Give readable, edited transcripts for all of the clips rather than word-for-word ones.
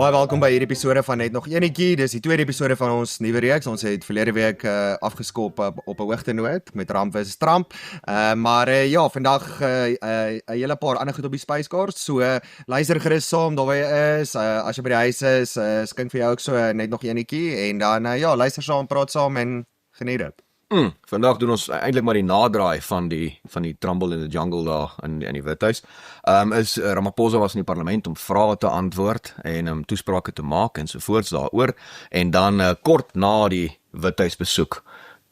Baie welkom by hierdie episode van Net nog enetjie. Dis die tweede episode van ons nuwe reeks. Ons het verlede week afgeskop op 'n hoogtenoot met Ramp vs Trump. Maar ja, vandag 'n hele paar ander goed op die spyskaart. So luister gerus saam daar waar jy is. As jy by die huis is, skink vir jou ook so net nog enetjie en dan ja, luister saam, praat saam en geniet dit. Vandag doen ons eintlik maar die nadraai van die Trumble in the Jungle daar in die Withuis. Is Ramaphosa was in die parlement om vrae te antwoord en toesprake te maak en sovoorts daaroor. En dan kort na die Withuis besoek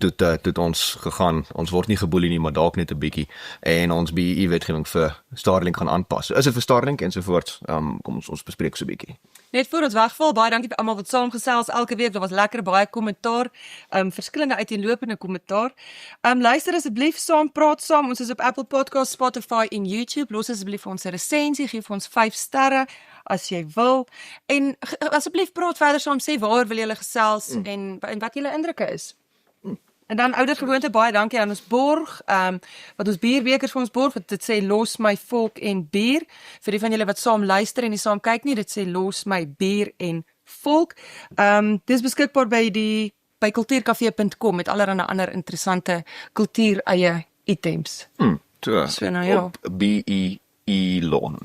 toe ons gegaan, ons word nie geboelie nie, maar dalk net 'n bietjie, en ons BEE-wetgewing vir Starlink gaan aanpas. So is dit vir Starlink en sovoorts, kom ons bespreek so 'n bietjie. Net voor ons wegval, baie dankie vir almal wat saamgesels elke week. Dit was lekker, baie kommentaar, verskillende uiteenlopende kommentaar. Luister asseblief saam, praat saam. Ons is op Apple Podcasts, Spotify en YouTube. Los asseblief vir ons 'n resensie, gee vir ons 5 sterre as jy wil. En asseblief praat verder saam, sê waar wil julle gesels en wat julle indrukke is. En dan oudergewoonte baie dankie aan ons borg, wat ons bierbekers vir ons borg, wat dit sê los my volk en bier. Vir die van julle wat saam luister en nie saam kyk nie, dit sê los my bier en volk. Dis beskikbaar by kultuurkafee.com met allerlei ander interessante kultuur eie items. So nou ja. Op BEE lawn.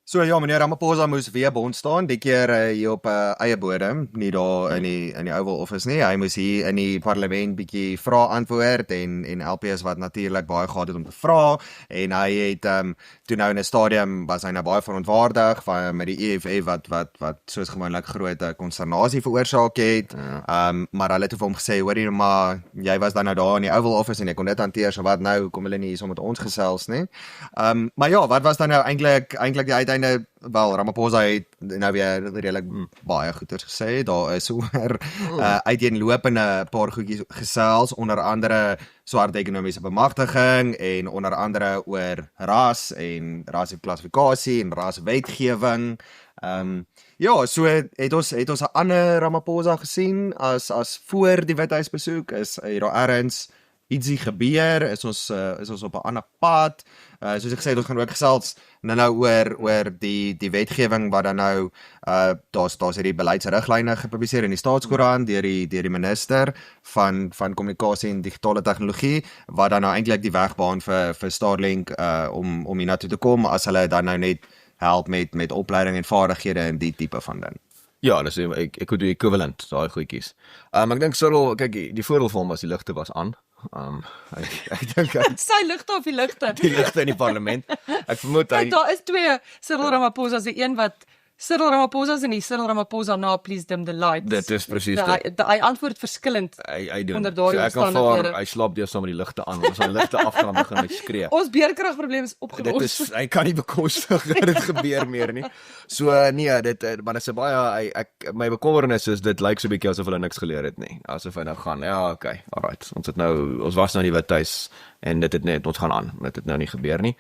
So ja, meneer Ramaphosa moes weer bond staan, die keer hier op eie bodem, nie daar in die Oval Office nie. Hy moes hier in die parlement bietjie vrae antwoord en LPS wat natuurlik baie gehad het om te vra, en hy het toe nou in 'n stadium was hy nou baie verontwaardig met die EFF wat soos gewoonlik groot konsternasie veroorsaak het. Maar hulle het vir hom gesê, hoorie maar jy was dan nou daar in die Oval Office en jy kon dit hanteer, so wat nou, kom hulle nie hier so met ons gesels nie. Maar ja, wat was dan nou eintlik die uiteinde? Wel, Ramaphosa het nou weer redelik baie goeders gesê. Daar is oor uiteenlopende paar goedjies gesels, onder andere swart ekonomiese bemagtiging en onder andere oor ras en rasklassifikasie en raswetgewing. Ja, so het ons 'n ander Ramaphosa gesien as voor die Withuis besoek. Is daar ergens ietsie gebeur, is ons op 'n ander pad. Soos ek gesê, ons gaan ook gesels nou oor die wetgewing wat dan nou daar's hierdie beleidsriglyne gepubliseer in die Staatskoerant deur die minister van kommunikasie en digitale tegnologie, wat dan nou eintlik die weg baan vir Starlink om hiernatoe te kom, as hulle dan nou net help met opleiding en vaardighede en die tipe van ding. Ja, dis ek could do equivalent, daai goedjies. Ek dink Cyril, kyk, die voordeel van hom was die ligte was aan. Ek dink sy ligte of die ligte? Die ligte in die parlement. Ek vermoed hy daar is twee Cyril Ramaphosa's, die een wat Cyril Ramaphosa's en die Cyril Ramaphosa na please dim the lights. Dit is presies dit. Hy antwoord verskillend hy doen. onder daardie So ek kan omstandighede. hy slaap deur saam met die ligte aan. As hy ligte afgaan, begin hy skree. Ons beerkragprobleem is opgelos. Hy kan nie bekostig dat dit gebeur meer nie. So nee, maar dit is baie my bekommernis is dit lyk so 'n bietjie asof hulle niks geleer het nie. Asof hy nou gaan, ja, okay, alright. Ons was nou in die Withuis en ons gaan aan. Dit het nou nie gebeur nie.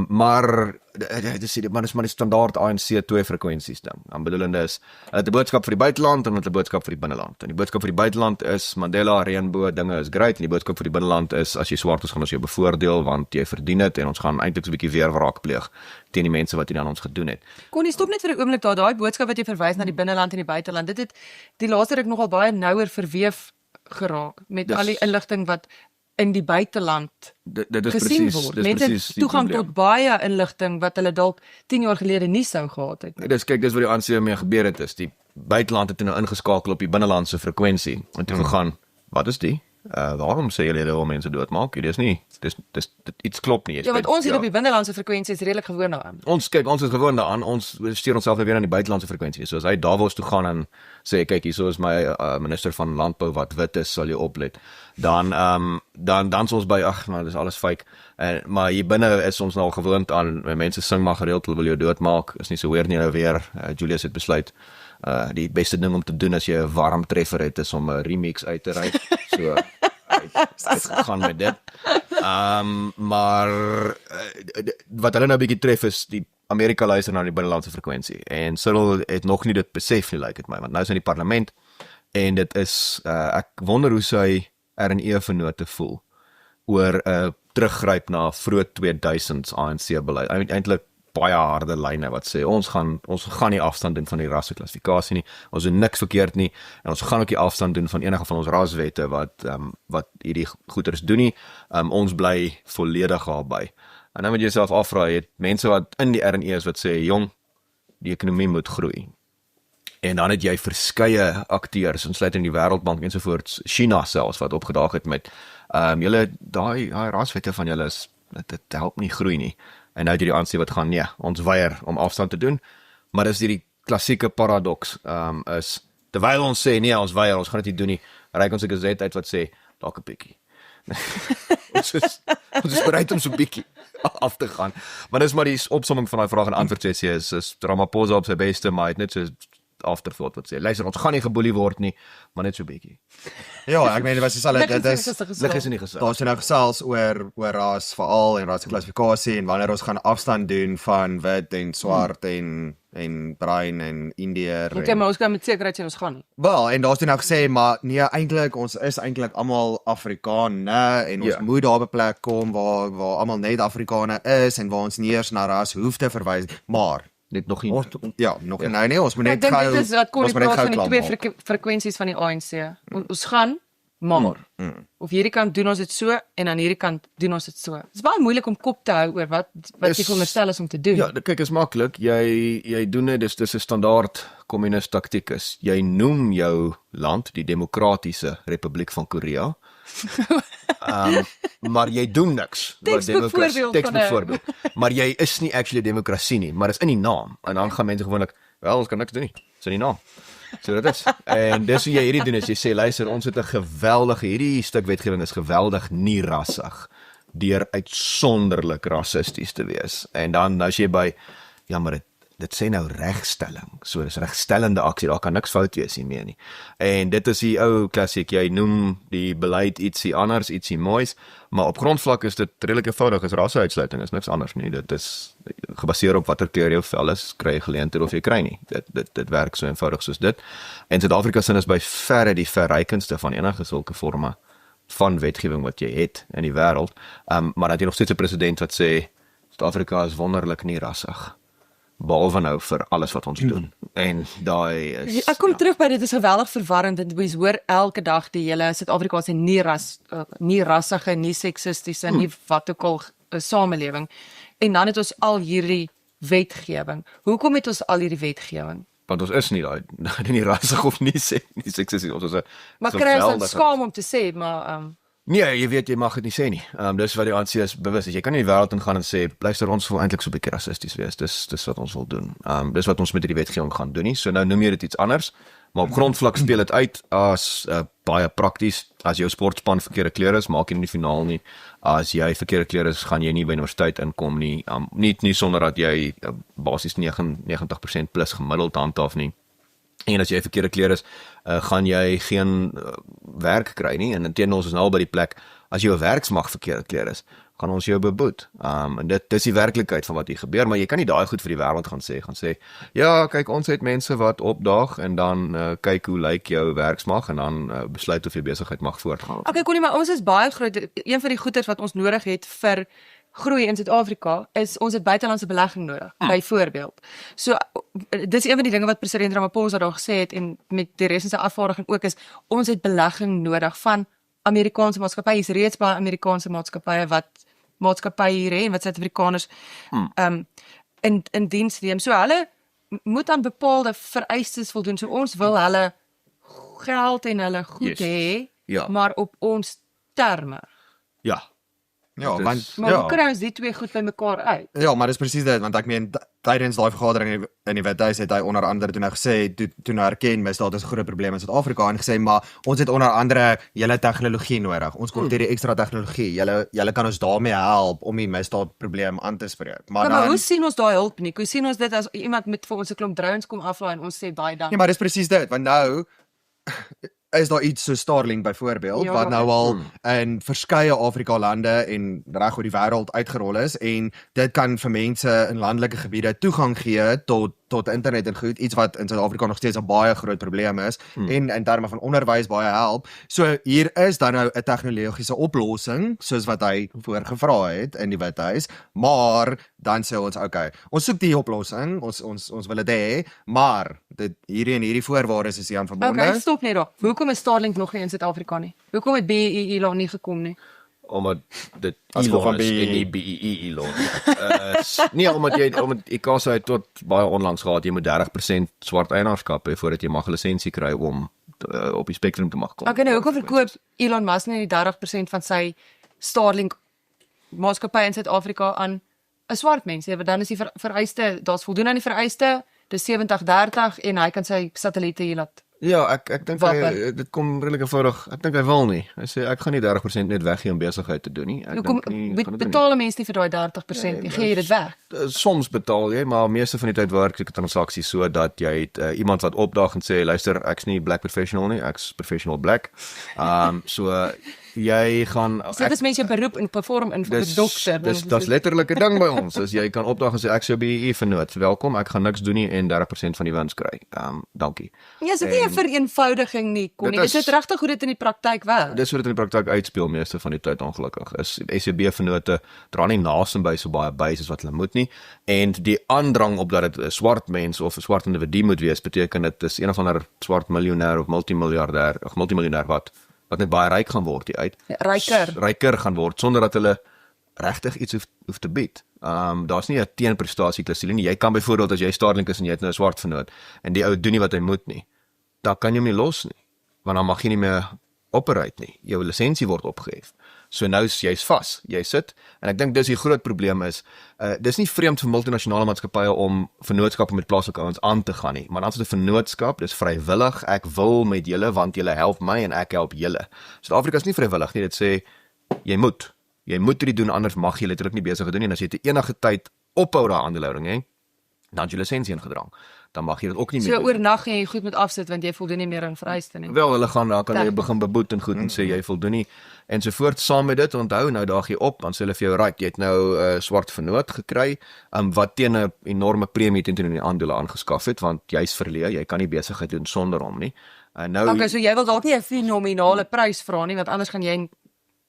Maar dit is maar die standaard ANC 2 frekwensies ding. Dan bedoelende is, hulle het 'n boodskap vir die buiteland en hulle het 'n boodskap vir die binneland. En die boodskap vir die buiteland is Mandela, reënboog, dinge is great, en die boodskap vir die binneland is, as jy swart is, gaan ons jou bevoordeel want jy verdien dit en ons gaan eintlik so 'n bietjie weerwraak pleeg teen die mense wat hier aan ons gedoen het. Kon jy stop net vir 'n oomblik daar, daai boodskap wat jy verwys na die binneland en die buiteland. Dit het die laaste ruk nogal baie nouer verweef geraak met al die inligting wat in die buiteland dit is gesien precies, word. dis Mense precies het die toegang probleem. tot baie inligting wat hulle dalk 10 jaar gelede nie sou gehad het. Dis kyk, dis wat die ANC mee gebeur het is. Die buiteland het nou ingeskakel op die binnelandse frekwensie en toe gegaan, wat is die? Waarom sê julle wil mense doodmaak? Dis nie, dis iets klop nie. Ja, want ons hier op die binnelandse frekwensie is redelik gewoond daaraan. Ons is gewoond daaraan. Ons stuur onsself weer aan die buitelandse frekwensie. So as hy Davos toe gaan en sê kyk, hier so is my minister van landbou wat wit is, sal jy oplet. Dan sal ons by maar dis alles fake. Maar hier binne is ons nou al gewoond aan mense sing maar gereeld wil jou doodmaak. Is nie so weer nie nou weer. Julius het besluit die beste ding om te doen as jy 'n warm treffer het is om 'n remix uit te ry. So het gegaan met dit. Maar wat hulle nou 'n bietjie tref is die Amerika luister na die binnelandse frekwensie en Cyril het nog nie dit besef nie, lyk dit my, want nou is hy in die parlement en dit is ek wonder hoe sy RNE vennote voel oor teruggryp na vroeg 2000s ANC beleid. Eintlik baie harde lyne wat sê ons gaan nie afstand doen van die rasseklassifikasie nie. Ons doen niks verkeerd nie en ons gaan ook nie afstand doen van enige van ons raswette wat hierdie goeders doen nie. Ons bly volledig daarby. En dan moet jy jouself afvra, jy het mense wat in die RNE is wat sê jong, die ekonomie moet groei. En dan het jy verskeie akteurs, insluitend in die Wêreldbank ensovoorts, China selfs wat opgedaag het met julle daai raswette van julle is dit help nie groei nie. En nou het jy die ANC wat gaan nee, ons weier om afstand te doen. Maar dis hierdie klassieke paradoks is terwyl ons sê nee, ons weier, ons gaan dit nie doen nie, reik ons 'n gazette uit wat sê dalk 'n bietjie. ons is bereid om so 'n bietjie af te gaan. Maar dis maar die opsomming van daai vraag en antwoord sessie is Ramaphosa op sy beste, maar hy het net so afterthought wat sê, luister, ons gaan nie geboelie word nie, maar net so 'n bietjie. Ja, ek meen dit was al dit is Lig is in die gesig. daar's nou gesels oor ras veral en rasseklassifikasie en wanneer ons gaan afstand doen van wit en swart en bruin en Indiër. Okay, maar ons kan met sekerheid sê ons gaan nie. Wel, en daar's nou gesê maar nee, eintlik ons is eintlik almal Afrikaner en ons moet daar op 'n plek kom waar almal net Afrikaner is en waar ons nie eers na ras hoef te verwys, maar Net nog nie. ons nog nou nee, ons moet net Ek dink gou dit is wat kon ons nie moet net praat gou van die klaar twee maak. frekwensies van die ANC. Ons gaan maar. Of hierdie kant doen ons dit so en aan hierdie kant doen ons dit so. Dit is baie moeilik om kop te hou oor wat jy veronderstel is om te doen. Ja, kyk, is maklik. Jy doen dit, dis 'n standaard kommunis taktiek is. Jy noem jou land die Demokratiese Republiek van Korea. Maar jy doen niks. Textboekvoorbeeld. Maar jy is nie actually 'n demokrasie nie, maar dis in die naam. En dan gaan mense gewoonlik, wel, ons kan niks doen nie. Dis in die naam. So dit is. En dis hoe jy hierdie doen is jy sê luister, ons het 'n geweldige hierdie stuk wetgewing is geweldig nie rassig deur uitsonderlik rassisties te wees. En dan as jy by ja, maar dit sê nou regstelling. So dis regstellende aksie, daar kan niks fout wees hiermee nie. En dit is die ou klassiek, jy noem die beleid ietsie anders, ietsie moois, maar op grondvlak is dit redelik eenvoudig, is rasseuitsluiting, is niks anders nie. Dit is gebaseer op watter kleur jou vel is, kry jy geleenthede of jy kry nie. Dit werk so eenvoudig soos dit. En Suid-Afrika sin is by verre die verrykendste van enige sulke forme van wetgewing wat jy het in die wêreld. Maar dat jy nog steeds 'n president wat sê Suid-Afrika is wonderlik nie rassig. Behalwe nou vir alles wat ons doen. En daai is Ek kom terug by dit is geweldig verwarrend en mens hoor elke dag die hele Suid-Afrika se nie rassige, nie seksistiese, nie wat ook al samelewing. En dan het ons al hierdie wetgewing. Hoekom het ons al hierdie wetgewing? want ons is nie daai nie rassig of nie seksies, ons is 'n Maar kry ons dan skaam om te sê, maar nee, jy weet jy mag dit nie sê nie. Dis wat die ANC is bewus is. Jy kan nie in die wêreld ingaan en sê luister ons wil eintlik so 'n bietjie rassisties wees. Dis wat ons wil doen. Dis wat ons met hierdie wetgewing gaan doen nie. So nou noem jy dit iets anders, maar op grondvlak speel dit uit as baie prakties. As jou sportspan verkeerde kleure is, maak jy nie die finaal nie. As jy verkeerde kleure is, gaan jy nie by universiteit inkom nie. Nie sonder dat jy basies 90% plus gemiddeld handhaaf nie. En as jy verkeerde kleure is, gaan jy geen werk kry nie. En inteendeel ons is nou al by die plek, as jy 'n werksmag verkeerde kleure is, gaan ons jou beboet. En dit is die werklikheid van wat hier gebeur, maar jy kan nie daai goed vir die wêreld gaan sê, ja, kyk, ons het mense wat opdaag en dan kyk hoe lyk jou werksmag en dan besluit of jy besigheid mag voortgaan. okay, Connie, maar ons is baie groot. Een van die goeders wat ons nodig het vir groei in Suid-Afrika is ons het buitelandse belegging nodig, byvoorbeeld. So dis een van die dinge wat president Ramaphosa daar gesê het en met die res van sy afvaardiging ook is, ons het belegging nodig van Amerikaanse maatskappye. Is reeds baie Amerikaanse maatskappye wat maatskappye hier het en wat Suid-Afrikaners in diens neem. So hulle moet aan bepaalde vereistes voldoen. So ons wil hulle geld en hulle goed hê, Ja. maar op ons terme. Ja. Ja, Dit want is- Maar hoe kry ons die twee goed by mekaar uit? ja, maar dis presies dit want ek meen tydens daai vergadering in die Wethuis het hy onder andere toe nou gesê toe nou erken misdaad is 'n groot probleem in Suid-Afrika en gesê maar ons het onder andere julle tegnologie nodig. Ons kom hierdie ekstra tegnologie. Julle kan ons daarmee help om die misdaadprobleem aan te spreek. Maar Maar dan hoe sien ons daai hulp nie? Hoe sien ons dit as iemand met vir ons 'n klomp drones kom aflaai en ons sê baie dankie? nee, maar dis presies dit want nou is daar iets so Starlink byvoorbeeld Ja, wat nou al Hmm. in verskeie Afrika lande en reg oor die wêreld uitgerol is en dit kan vir mense in landelike gebiede toegang gee tot internet en goed, iets wat in Suid-Afrika nog steeds 'n baie groot probleem is en in terme van onderwys baie help. So hier is dan nou 'n tegnologiese oplossing soos wat hy voorgevra het in die Withuis, maar dan sê ons okay, ons soek die oplossing, ons wil dit hê, maar dit hierdie voorwaardes is hier aan verbonde. Okay, stop net daar. Hoekom is Starlink nog nie in Suid-Afrika nie? Hoekom het BEE Elon nie gekom nie? Omdat dit As gevolg van Elon is BEE. en nie BEE Elon. Nee, omdat ICASA het tot baie onlangs gehad jy moet 30% swart eienaarskap hê voordat jy mag 'n lisensie kry om op die spektrum te mag kom. Okay, nou hoekom verkoop Elon Musk nie die 30% van sy Starlink maatskappy in Suid-Afrika aan 'n swart mens? Want dan is die vereiste, daar's voldoen aan die vereiste, dis 70-30 en hy kan sy satelliete hier laat. Ja, ek dink dit kom redelik eenvoudig. Ek dink hy wil nie. Hy sê ek gaan nie 30% net weggee om besigheid te doen nie. Ek Hoekom dink nie, gaan dit doen nie. betaal mense nie vir daai 30%? Nee, gee jy dit weg? Soms betaal jy, maar meeste van die tyd werk seker transaksies so dat jy het iemand wat opdaag en sê luister, ek's nie black professional nie, ek's professional black. So jy gaan So dit is mense 'n beroep en perform in vir 'n dokter. Dis letterlik 'n ding by ons. As jy kan opdaag en sê ek sou BEE vernoot, welkom, ek gaan niks doen nie en 30% van die wins kry. Dankie. Ja, is dit nie 'n vereenvoudiging nie, Connie? Dit Is dit regtig hoe dit in die praktyk werk? Dis hoe dit in die praktyk uitspeel meeste van die tyd ongelukkig. Is SCB vennote dra nie naasby so baie by soos wat hulle moet nie en die aandrang op dat dit 'n swart mens of 'n swart individu moet wees, beteken dit is een of ander swart miljonair of multimiljonair wat net baie ryk gaan word hier uit. Ryker gaan word sonder dat hulle regtig iets hoef te bied. Daar's nie 'n teenprestasie klausuule nie. Jy kan byvoorbeeld as jy Starlink is en jy het nou 'n swart vennoot en die ou doen nie wat hy moet nie, dan kan jy hom nie los nie, want dan mag jy nie meer operate nie. Jou lisensie word opgehef. So nou is jy's vas. Jy sit en ek dink dis die groot probleem is, dis nie vreemd vir multinasjonale maatskappye om vennootskappe met plaaslike ouens aan te gaan nie, maar dan is dit 'n vennootskap, dis vrywillig. Ek wil met julle want julle help my en ek help julle. Suid-Afrika is nie vrywillig nie. Dit sê jy moet dit doen anders mag jy letterlik nie besig doen nie en as jy te enige tyd ophou daai aandeelhouding hè, dan het jy lisensie ingedrang. Dan mag jy dit ook nie meer So oornag jy goed moet afsit want jy voldoen nie meer aan vereiste nie. Wel, hulle gaan dan kan jy begin beboet en goed en sê jy voldoen nie en so voort. Saam met dit, onthou nou daag jy op, dan sê hulle vir jou right, jy het nou 'n swart vennoot gekry, wat teen 'n enorme premie teen die aandele aangeskaf het want jy's verleë, jy kan nie besigheid doen sonder hom nie. En nou Okay, so jy wil dalk nie 'n fenominale prys vra nie want anders gaan jy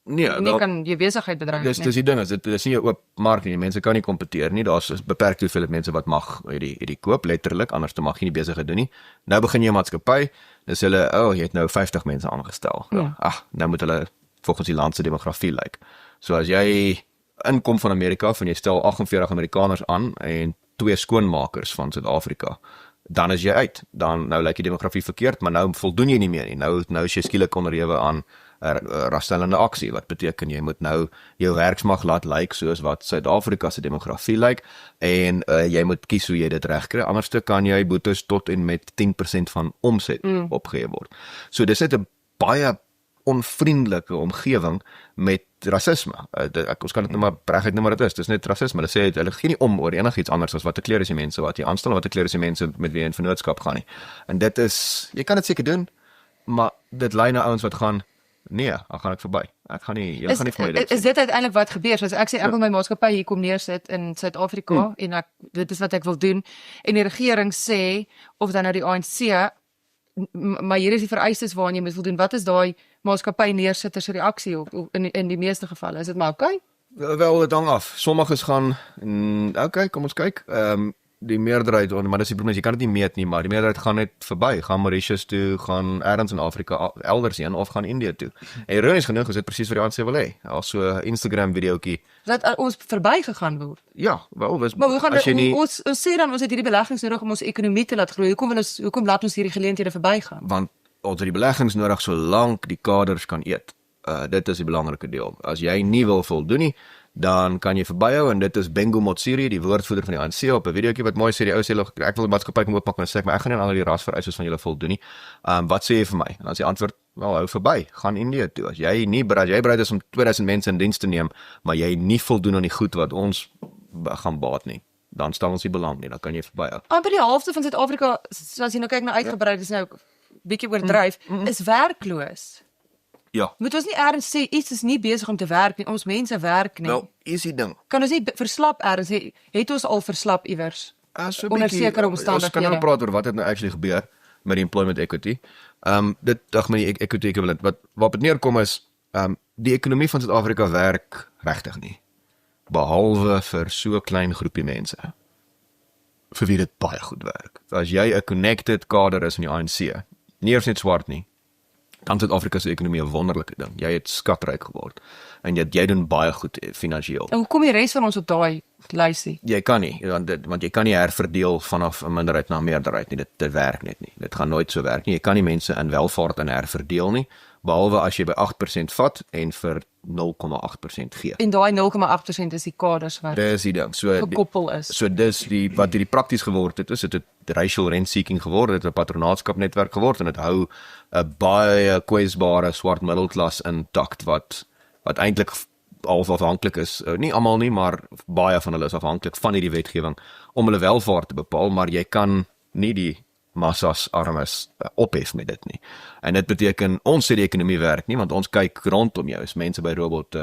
nie kan jy besigheid bedryf nie. Dis die ding is dit is nie 'n oop mark nie. Mense kan nie kompeteer nie. Daar's 'n beperkte hoeveelheid mense wat mag hierdie koop letterlik, anders dan mag jy nie besigheid doen nie. Nou begin jy 'n maatskappy, dis hulle jy het nou 50 mense aangestel. Ja. Nou moet hulle volgens die land se demografie lyk. So as jy inkom van Amerika, van jy stel 48 Amerikaners aan en 2 skoonmakers van Suid-Afrika, dan is jy uit. Dan nou lyk die demografie verkeerd, maar nou voldoen jy nie meer nie. Nou is jy skielik onderhewig aan rasstellende aksie wat beteken jy moet nou jou werksmag laat lyk soos wat Suid-Afrika se demografie lyk en jy moet kies hoe jy dit regkry, anders kan jy boetes tot en met 10% van omset opgehef word. So dis net 'n baie onvriendelike omgewing met rasisme. Ons kan dit nou maar reguit noem wat dit is. Dis net rasisme. Hulle sê hulle gee nie om oor enigiets anders as wat 'n kleur is die mense wat jy aanstel, wat 'n kleur is die mense met wie jy in vennootskap gaan nie. En dit is jy kan dit seker doen, maar dit lei na ouens wat gaan nee, dan gaan ek verby. Ek gaan nie, julle gaan nie vir my dit. Is dit uiteindelik wat gebeur? So as ek sê ek wil my maatskappy hier kom neersit in Suid-Afrika en dit is wat ek wil doen en die regering sê of dan nou die ANC maar hier is die vereistes waaraan jy moet voldoen. Wat is daai maatskappy neersitter se reaksie of in die meeste gevalle? Is dit maar okay? Wel, dit hang af. Sommiges gaan okay, kom ons kyk. Die meerderheid, maar dis die probleem, jy kan dit nie meet nie, maar die meerderheid gaan net verby, gaan Mauritius toe, gaan ergens in Afrika elders heen of gaan Indië toe. En ironies genoeg is dit presies wat die ANC wil hê. Al so 'n Instagram videoetjie. Dat ons verbygegaan word. Ja, wel, Maar hoe gaan as jy nie ons sê dan ons het hierdie beleggings nodig om ons ekonomie te laat groei. Hoekom laat ons hierdie geleenthede verbygaan? want ons het die beleggings nodig solank die kaders kan eet. Dit is die belangrike deel. As jy nie wil voldoen nie, dan kan jy verbyhou en dit is Bengo Motsiri, die woordvoerder van die ANC op 'n videoetjie wat mooi sê die ou sê ek wil die maatskappy kom oopmaak en sê maar ek gaan nie aan al die rasvereistes van julle voldoen nie. Wat sê jy vir my? En dan is die antwoord, wel hou verby, gaan Indië toe. As jy bereid is om 2000 mense in diens te neem, maar jy nie voldoen aan die goed wat ons gaan baat nie, dan stel ons nie belang nie, dan kan jy verbyhou. Amper die helfte van Suid-Afrika, as jy nou kyk na uitgebreid, is nou bietjie oordryf, is werkloos. Ja. Moet ons nie eers sê iets is nie besig om te werk nie, ons mense werk nie. Wel, is die ding. Kan ons nie verslap eers sê, het ons al verslap iewers? So Onder sekere Ons kan nou omstandighede. praat oor wat het nou actually gebeur met die employment equity. Met die equity equivalent. Wat op dit neerkom is, die ekonomie van Suid-Afrika werk regtig nie. Behalwe vir so 'n klein groepie mense. Vir wie dit baie goed werk. As jy 'n connected kader is in die ANC, nie eers net swart nie, dan Suid-Afrika se ekonomie 'n wonderlike ding. Jy het skatryk geword en jy doen baie goed finansiëel. En hoe kom die res van ons op daai lysie? Jy kan nie, want jy kan nie herverdeel vanaf 'n minderheid na 'n meerderheid nie. Dit werk net nie. Dit gaan nooit so werk nie. Jy kan nie mense in welvaart en herverdeel nie, behalwe as jy by 8% vat en vir 0,8% gee. En daai 0,8% is die kaders wat Dis die ding. gekoppel is. So dis wat hierdie prakties geword het, is dit racial rent seeking geword, dit 'n patronaatskapnetwerk geword en dit hou 'n baie kwesbare swart middelklas intakt wat eintlik half afhanklik is, nie almal nie, maar baie van hulle is afhanklik van hierdie wetgewing om hulle welvaart te bepaal, maar jy kan nie die massas armes ophef met dit nie. En dit beteken ons sê die ekonomie werk nie, want ons kyk rondom jou, is mense by robot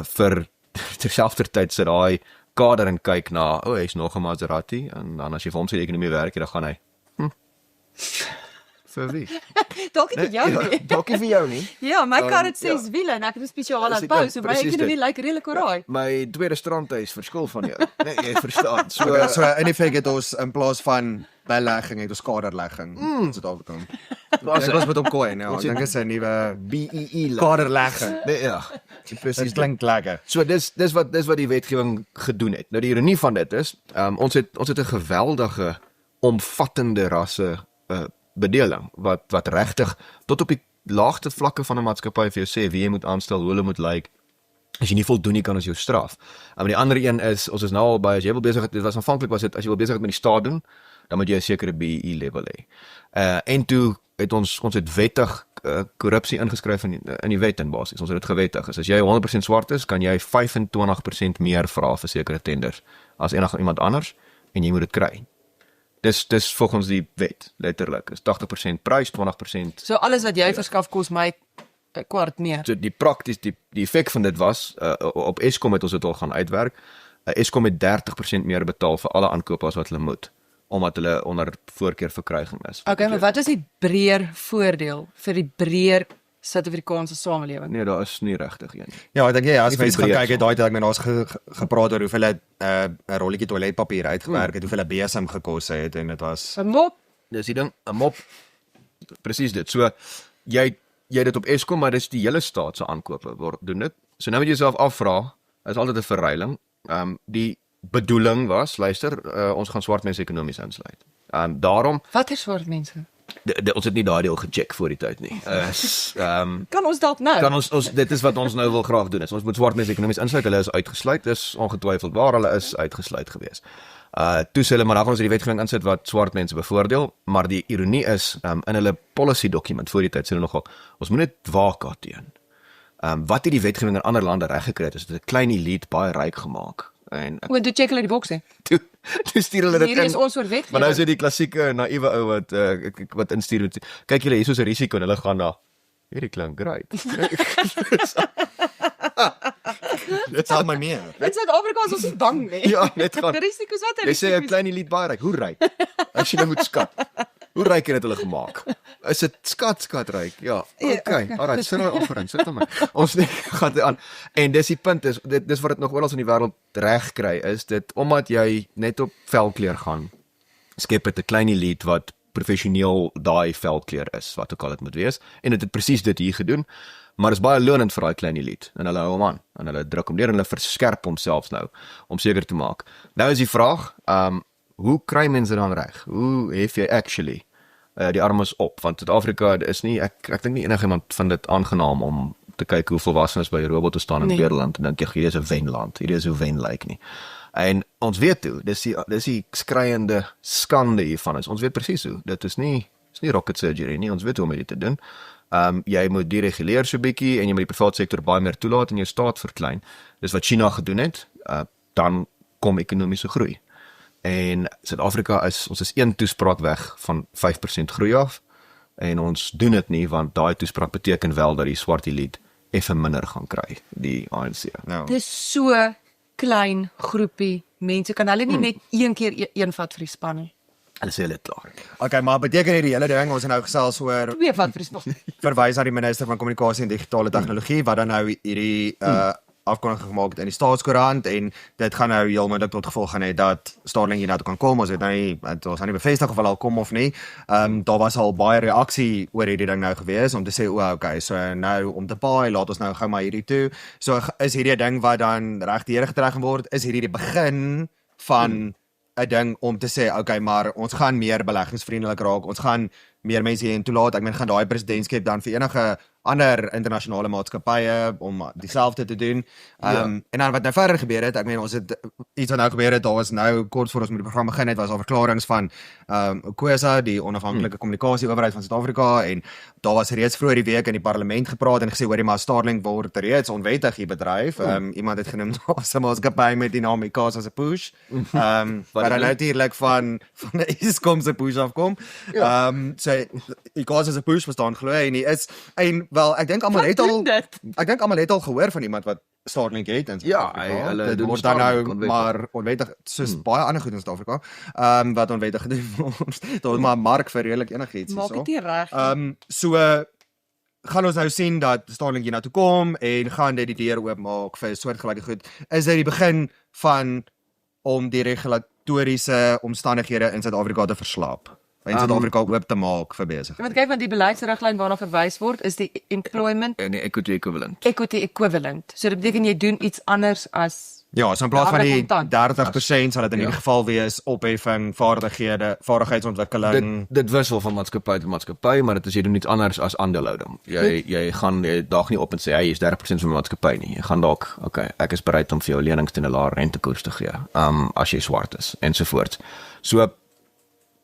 vir terselfdertyd sit daai kader en kyk na, hy's nog 'n Maserati en dan as jy vir hom sê die ekonomie werk, dan gaan hy vir wie? Dalk nie vir jou nie. Dalk nie vir jou nie. Ja, my kar het ja. 6 wiele en ek het 'n spesiale Dis die bou, ding, so my presies ekonomie dit. lyk redelik oral. My tweede strandhuis verskil van jou. Nee, jy verstaan. So in effek het ons in plaas van belegging het ons kaderlegging in Suid-Afrika. Ek was met hom kooi, nou. Ek dink dit is 'n nuwe BEE kaderlegging. Nee, ja. Presies. Dit klink lekker. So dis wat die wetgewing gedoen het. Nou die ironie van dit is, ons het 'n geweldige omvattende rasse bedeling wat regtig tot op die laagste vlakke van 'n maatskappy vir jou sê wie jy moet aanstel, hoe hulle moet lyk. As jy nie voldoen nie, kan ons jou straf. Maar die ander een is, ons is nou al by, as jy wil besig, dit was aanvanklik was dit as jy wil besig met die staat doen, dan moet jy 'n sekere BEE level hê. En toe het ons het wettig korrupsie ingeskryf in die wet in basis. Ons het dit gewettig. As jy 100% swart is, kan jy 25% meer vra vir sekere tenders as iemand anders en jy moet dit kry. Dis volgens die wet, letterlik. Is 80% prys, 20%. So alles wat jy verskaf kos my 'n kwart meer. So die effek van dit was op Eskom het ons dit al gaan uitwerk. Eskom het 30% meer betaal vir alle aankope as wat hulle moet, omdat hulle onder voorkeurverkryging is. Okay, maar wat is die breër voordeel vir die breër Suid-Afrikaanse samelewing? Nee, daar is nie regtig een nie. Ja, ek dink jy as Nie mens gaan verbreed kyk het daai tyd ek met ons gepraat oor hoeveel 'n rolletjie toiletpapier uitgewerk het, hoeveel 'n besem gekos het en dit was 'n mop. Dis die ding, 'n mop. Presies dit. So jy dit op Eskom, maar dis die hele staat se aankope word doen dit. So nou moet jy jouself afvra, is altyd 'n verruiling. Die bedoeling was, luister, ons gaan swart mense ekonomies insluit. Daarom Watter soort mense? ons het nie daai deel gecheck voor die tyd nie. Kan ons dalk nou? Kan ons dit is wat ons nou wil graag doen. Ons moet swart mense ekonomies insluit. Hulle is uitgesluit. Dis ongetwyfeld waar hulle is uitgesluit gewees. Toe sê hulle maar dan gaan ons die wetgewing insit wat swart mense bevoordeel, maar die ironie is in hulle policy dokument voor die tyd sê hulle nogal ons moet net waak daarteen. Wat het die wetgewing in ander lande reg gekry het, is dit 'n klein elite baie ryk gemaak. En Hoe toe check hulle die bokse? toe stuur hulle dit Hierdie is in. ons soort wetgewing. Maar nou is dit die klassieke naïewe ou wat instuur met kyk julle hier is 'n risiko en hulle gaan daar. Hierdie klink great. dit sal my meer. In Suid-Afrika is ons nie bang nie. Ja, net gaan. Die risiko's wat Jy sê 'n klein elite baie ryk. Hoe ryk? As jy nou moet skat. Hoe ryk het hulle gemaak? Is dit skatryk? Ja. Okay. Alright, sit nou offerin, sit hom. Ons gaan dit aan. En dis die punt is dis wat dit nog oral in die wêreld reg kry is dit omdat jy net op velkleur gaan. Skep dit 'n klein elite wat professioneel daai velkleur is, wat ook al dit moet wees. En dit het presies dit hier gedoen. Maar is baie lonend vir daai klein elite en hulle hou hom aan en hulle druk hom deur en hulle verskerp homself nou om seker te maak. Nou is die vraag, hoe kry mense dan reg? Hoe hef jy actually die armes op? Want Suid-Afrika is nie ek dink nie enigiemand vind dit aangenaam om te kyk hoe volwassenes by 'n robot te staan in Nederland en dink jy hierdie is 'n wenland. Hierdie is hoe wen lyk nie. En ons weet toe, dis die skreiende skande hiervan is. Ons weet presies hoe. Dit is nie rocket surgery nie. Ons weet hoe om dit te doen. Jy moet dereguleer so bietjie en jy moet die private sektor baie meer toelaat en jou staat verklein. Dis wat China gedoen het. Dan kom ekonomiese groei. En Suid-Afrika ons is een toespraak weg van 5% groei af. en ons doen dit nie want daai toespraak beteken wel dat die swart elite effe minder gaan kry, die ANC. Ja. Dis so klein groepie mense, kan hulle nie net een keer een vat vir die span nie. Hulle sê hulle klaar. Okay, maar beteken hierdie hele ding ons het nou gesels oor Twee vat vir die span. verwys na die minister van kommunikasie en digitale tegnologie wat dan nou hierdie afkondiging gemaak het in die Staatskoerant en dit gaan nou heel moontlik tot gevolg gaan hê dat Starlink hiernatoe kan kom. Ons het nou nie bevestig of hulle al kom of nie. Daar was al baie reaksie oor hierdie ding nou gewees om te sê okay, so nou om te paai, laat ons nou gou maar hierdie toe. So is hierdie 'n ding wat dan regdeur getrek word, is hierdie die begin van 'n ding om te sê okay, maar ons gaan meer beleggingsvriendelik raak. Ons gaan meer mense hierheen toelaat. Ek meen gaan daai presidentskap dan vir enige ander internasionale maatskappye om dieselfde te doen. En dan wat nou verder gebeur het, ek meen ons het iets wat nou gebeur het, daar was nou kort voor ons met die program begin het, was al verklaringe van COSA, die onafhanklike kommunikasieowerheid van Suid-Afrika en daar was reeds vroeër die week in die parlement gepraat en gesê hoorie maar Starlink word reeds onwettig hier bedryf. Iemand het genoem daar's 'n maatskappy met die naam ICASA se push. Wat dan natuurlik van Eskom se push afkom. So ICASA se push bestaan glo en hy is wel ek dink almal het al gehoor van iemand wat Starlink het in Suid-Afrika. Hulle dit word dan nou maar onwettig soos baie ander goed in Suid-Afrika. Wat onwettig gedoen word. Daar is maar 'n mark vir redelik enigiets Maak dit nie reg. So gaan ons nou sien dat Starlink hiernatoe kom en gaan dit die deur oopmaak vir soortgelyke goed. Is dit die begin van om die regulatoriese omstandighede in Suid-Afrika te verslaap? En Suid-Afrika oop te maak vir besigheid. Want kyk, want die beleidsriglyn waarna verwys word is die employment En die equity equivalent. So dit beteken jy doen iets anders as Ja, so in plaas van die kontant. 30% sal dit in ieder geval wees opheffing, vaardigheidsontwikkeling. Dit wissel van maatskappy tot maatskappy, maar dit is jy doen iets anders as aandeelhouding. Jy daag nie op en sê hy is 30% van my maatskappy nie. Jy gaan dalk, okay, ek is bereid om vir jou lenings teen 'n laer rentekoers te gee, as jy swart is ensovoorts. So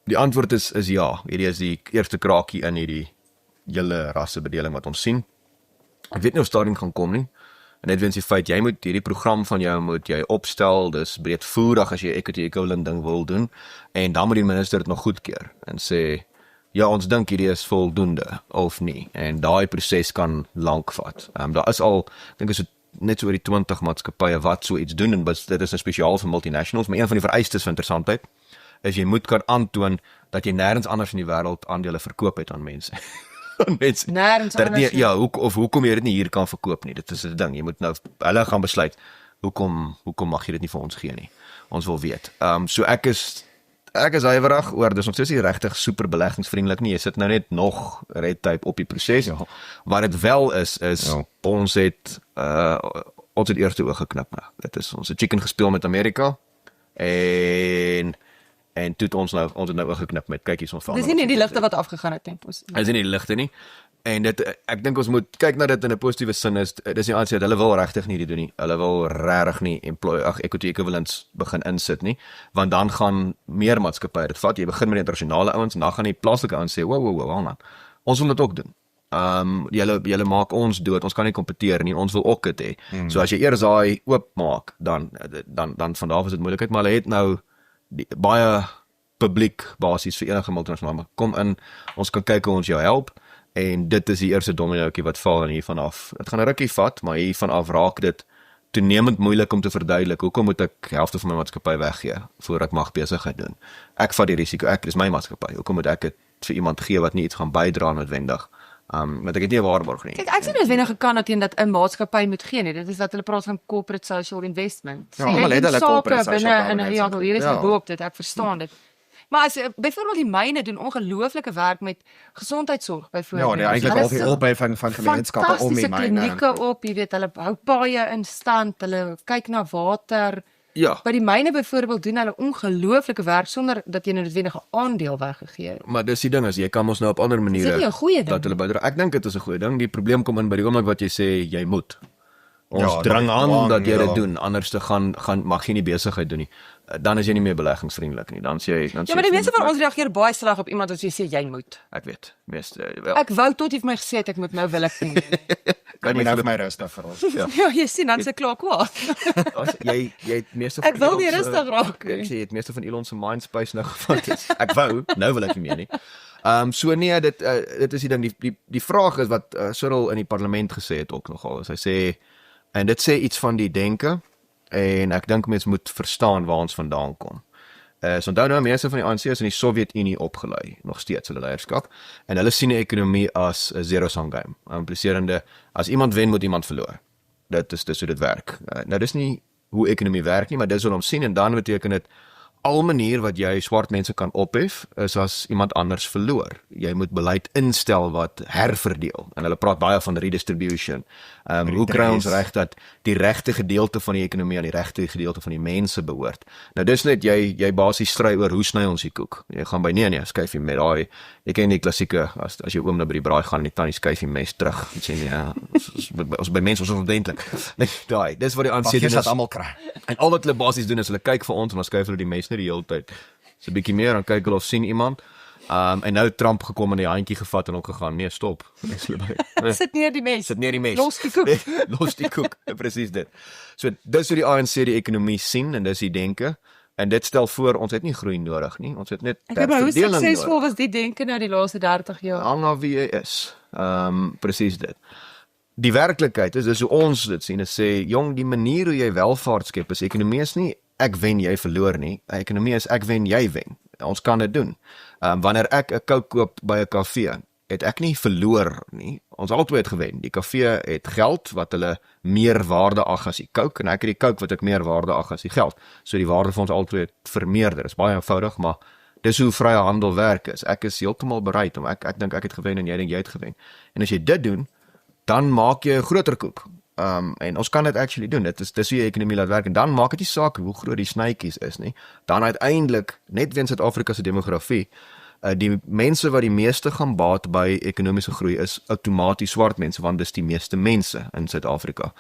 die antwoord is ja. Hierdie is die eerste kraakie in hierdie hele rassebedeling wat ons sien. Ek weet nie of Starlink gaan kom nie. En net wens die feit jy moet hierdie program van jou moet jy opstel, dis breedvoerig as jy equity equivalent ding wil doen en dan moet die minister dit nog goedkeur en sê ja, ons dink hierdie is voldoende of nie en daai proses kan lank vat. Daar is al, ek dink is net so oor die 20 maatskappye wat so iets doen en dit is 'n spesiaal vir multinationals, maar een van die vereistes van interessantheid is jy moet kan aantoon dat jy nêrens anders in die wêreld aandele verkoop het aan mense. nêrens anders. Ja, hoekom jy dit nie hier kan verkoop nie. Dit is 'n ding. Jy moet nou hulle gaan besluit hoekom mag jy dit nie vir ons gee nie. Ons wil weet. So ek is huiwerig oor dis nog steeds nie regtig super beleggingsvriendelik nie. Jy sit nou net nog red tape op die proses. Ja. Wat dit wel is ons het eerste oog geknip nou. Dit is ons het chicken gespeel met Amerika en toe het ons het nou oorgeknip met kyk hier ons verander. Dis nie die ligte wat afgegaan het nie. Dis nie die ligte nie. En ek dink ons moet kyk na dit in 'n positiewe sin dis nie aansê dat hulle wil regtig nie dit doen nie. Hulle wil regtig nie equity equivalents begin insit nie, want dan gaan meer maatskappye dit vat. Jy begin met die internasionale ouens en dan gaan die plaaslike ouens sê, "Wow, man. Ons wil dit ook doen." Julle maak ons dood. Ons kan nie kompeteer nie. Ons wil ook dit hê. So as jy eers daai oop maak, dan van daar af is dit moeilikheid, maar hulle het nou baie publiek basis vir enige multinasionale. Kom in, ons kan kyk hoe ons jou help en dit is die eerste dominootjie wat val en hiervan af. Dit gaan 'n rukkie vat, maar hiervan af raak dit toenemend moeilik om te verduidelik. Hoekom moet ek helfte van my maatskappy weggee voor ek mag besigheid doen? Ek vat die risiko. Ek is my maatskappy. Hoekom moet ek dit vir iemand gee wat nie iets gaan bydra noodwendig? Want ek het nie 'n waarborg nie. Kyk, ek sien noodwendig gekant dat teen dat 'n maatskappy moet gee nie. Dit is dat hulle praat van corporate social investment. Ja, maar het hulle corporate social binne hier is gebo op dit. Ek verstaan dit. Maar as byvoorbeeld die myne doen ongelooflike werk met gesondheidsorg byvoorbeeld. Ja, eintlik al die opheffing van gemeenskappe om die myne. Klinieke op, jy weet, hulle hou paaie in stand, hulle kyk na water. Ja. By die myne byvoorbeeld doen hulle ongelooflike werk sonder dat jy noodwendig 'n aandeel weggegee het. Maar dis die ding is jy kan ons nou op ander maniere Is dit nie 'n goeie ding? dat hulle bydra. Ek dink dit is 'n goeie ding. Die probleem kom in by die oomblik wat jy sê jy moet. Ons Ja, drang aan dwang, dat jy ja. dit doen, anders te gaan mag jy nie besigheid doen nie. Dan is jy nie meer beleggingsvriendelik nie. Dan sê jy Ja, maar die mense van ons reageer baie sleg op iemand as jy sê jy moet. ek weet, meeste wel. Ek wou tot jy vir my gesê het ek moet nou wil ek nie. Kan jy nou vir my rustig vir ons? Ja, jy sien dan se klaar kwaad. jy het meeste Ek wil Elon nie se- rustig raak nie. Ek sê jy het meeste van Elon se mindspace nou gevat. Ek wou, nou wil ek nie meer nie. So nee, dit is die ding, die vraag is wat Cyril in die parlement gesê het ook nogal, is hy sê, en dit sê iets van die denke, en ek dink mense moet verstaan waar ons vandaan kom. So onthou nou, meeste van die ANC is in die Sowjetunie opgelei, nog steeds hulle leierskap, en hulle sien die ekonomie as 'n zero-sum game, impliserende, as iemand wen, moet iemand verloor. Dis hoe dit werk. Nou dis nie hoe ekonomie werk nie, maar dis wat ons sien, en dan beteken dit, al manier wat jy swart mense kan ophef, is as iemand anders verloor. Jy moet beleid instel wat herverdeel, en hulle praat baie van redistribution. Hoe kry ons reg dat die regte gedeelte van die ekonomie aan die regte gedeelte van die mense behoort? Nou dis net, jy basies stry oor hoe sny ons die koek. Jy gaan by nee, skuif jy met daai, jy ken die klassieke, as jou oom nou by die braai gaan en die tannie skuif die mes terug, en sê nee, ons by mense ons is ordentlik. Daai, dis wat die ANC doen is, almal kry. en al wat hulle basies doen is, hulle kyk vir ons, en dan skuif hulle die mes net die hele tyd. So 'n bietjie meer, dan kyk hulle of sien iemand. En nou Trump gekom en die handjie gevat en ook gegaan, nee, stop. Sit neer die mes. Sit neer die mes. Los die koek. Los die koek, presies dit. So dis hoe die ANC die ekonomie sien, en dis die denke, en dit stel voor, ons het nie groei nodig nie, ons het net Ek weet maar hoe verdeling suksesvol nodig. was die denke nou die laaste 30 jaar? Hang af wie jy is. Presies dit. Die werklikheid is, dis hoe ons dit sien, is sê, jong, die manier hoe jy welvaart skep is, ekonomie is nie, ek wen, jy verloor nie, ekonomie is, ek wen, jy wen. Ons kan dit doen. Wanneer ek 'n Coke koop by 'n kafee, het ek nie verloor nie, ons albei het gewen. Die kafee het geld wat hulle meer waarde ag as die Coke, en ek het die Coke wat ek meer waarde ag as die geld. So die waarde van ons albei het vermeerder. Is baie eenvoudig, maar dis hoe vrye handel werk is. Ek is heeltemal bereid om ek dink ek het gewen en jy dink jy het gewen. En as jy dit doen, dan maak jy 'n groter koek. En ons kan dit actually doen. Dis hoe jy ekonomie laat werk, en dan maak dit nie saak hoe groot die snytjies is nie. Dan uiteindelik, net weens Suid-Afrika se demografie, die mense wat die meeste gaan baat by ekonomiese groei is outomaties swart mense, want dis die meeste mense in Suid-Afrika.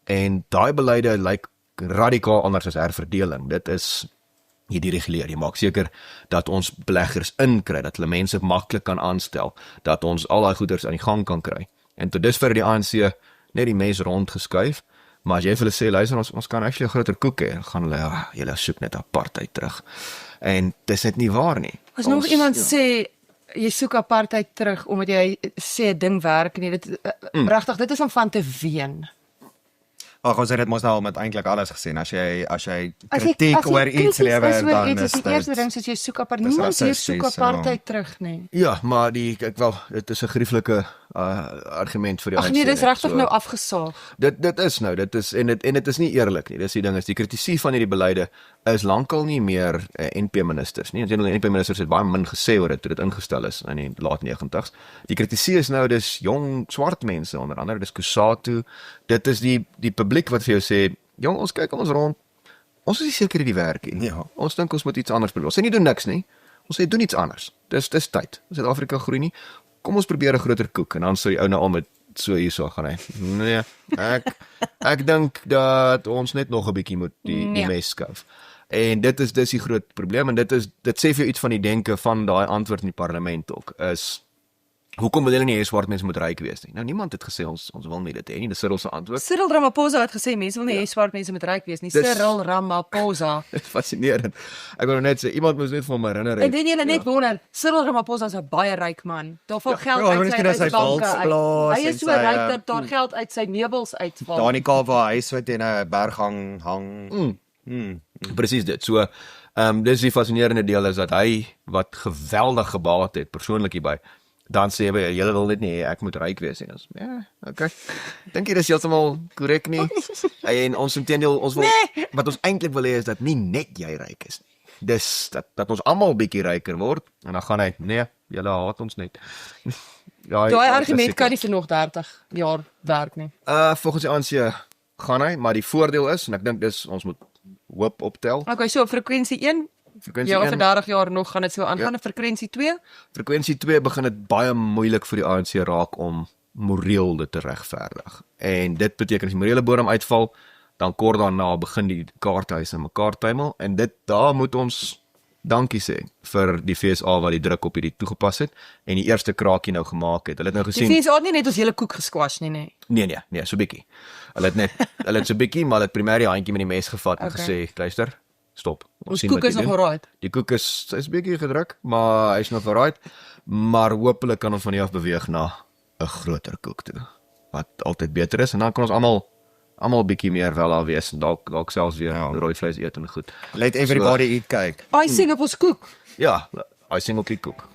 En daai beleide lyk radikaal anders as herverdeling. Dit is jy dereguleer, jy maak seker dat ons beleggers inkry, dat hulle mense maklik kan aanstel, dat ons al daai goeders aan die gang kan kry. En tot dusver die ANC net die mes rondgeskuif, maar as jy vir hulle sê, luister, ons kan actually 'n groter koek hê, gaan hulle, julle soek net apartheid terug. En dis net nie waar nie. As nog iemand sê, jy soek apartheid terug, omdat jy sê 'n ding werk nie, dit regtig, dit is om van te ween. Ag, ons het dit mos nou al met eintlik alles gesien. As jy kritiek oor iets lewer, dan is dit die eerste ding soos jy soek apartheid. dis Niemand hier soek rassisties, apartheid terug nie. Ja, maar dit is 'n grieflike argument vir die Ag nee, dis ANC, regtig nou afgesaag. Dit is en dit is nie eerlik nie. Dis die ding, is die kritisie van hierdie beleide is lankal nie meer NP ministers nie. Die NP ministers het baie min gesê oor dit toe dit ingestel is in die laat 90's. Die kritisie is nou dis jong swart mense, onder andere dis Kusatu. Dit is die publiek wat vir jou sê, jong, ons kyk ons rond. Ons is nie seker hierdie werk nie. Ja. Ons dink ons moet iets anders probeer. Ons sê nie doen niks nie. Ons sê doen iets anders. Dis tyd. Suid-Afrika groei nie. Kom ons probeer 'n groter koek, en dan sou die ou nou al met so hierso gaan hy. Nee, ek dink dat ons net nog 'n bietjie moet die mes skuif. En dis die groot probleem, en dit sê vir jou iets van die denke van daai antwoord in die parlement ook, is hoekom wil hulle nie hê swart mense moet ryk wees nie? Nou niemand het gesê ons wil nie dit hê nie. Dis Cyril se antwoord. Cyril Ramaphosa het gesê mense wil nie hê swart mense moet ryk wees nie. Cyril Ramaphosa. Dit is fascinerend. Ek wil net sê iemand moet net vir my herinner. En dan jy net wonder, Cyril Ramaphosa is 'n baie ryk man. Daar val geld ja, uit miskien is hy banke uit. valsplaas Hy en is so sy, ryk dat daar geld uit sy meubels uitval. daar in die Kaap waar hy so teen 'n berg hang. Presies dit. So, dis die fascinerende deel is dat hy wat geweldig gebaat het persoonlik hierby, dan sê hy, julle wil net nie, ek moet ryk wees nie. Ja, okay. Dink jy dis heeltemal korrek nie? En ons inteendeel, ons wil, wat ons eintlik wil hê is dat nie net jy ryk is nie. Dis, dat ons almal bietjie ryker word, en dan gaan hy, nee, julle haat ons net. Ja, Daai argument kan nie vir nog 30 jaar werk nie. Volgens die ANC gaan hy, maar die voordeel is, en ek dink dis, ons moet hoop optel. Okay, so frekwensie 1, Frekwensie ja, 1, vir 30 jaar nog gaan dit so aangaan. Ja. Frekwensie 2, Frekwensie 2 begin dit baie moeilik vir die ANC raak om moreel dit te regverdig. En dit beteken as die morele bodem uitval, dan kort daarna begin die kaarthuise mekaar tuimel, en daar moet ons dankie sê vir die FSA wat die druk op hierdie toegepas het en die eerste kraakie nou gemaak het. Hulle het nou die gesien. FSA het nie net ons hele koek gesquash nie. Nee, so bietjie. Hulle het so bietjie, maar hulle het primêr die handjie met die mes gevat en gesê, luister, stop. Ons sien koek wat is jy nog doen. alright. Die koek is 'n bietjie gedruk, maar hy's nog alright. Maar hopelik kan ons van hier af beweeg na 'n groter koek toe, wat altyd beter is en dan kan ons almal bietjie meer wel daar wees en dalk selfs weer rooi vleis eet en goed. Let everybody eat cake. Icing op ons koek. Ja, icing op die koek.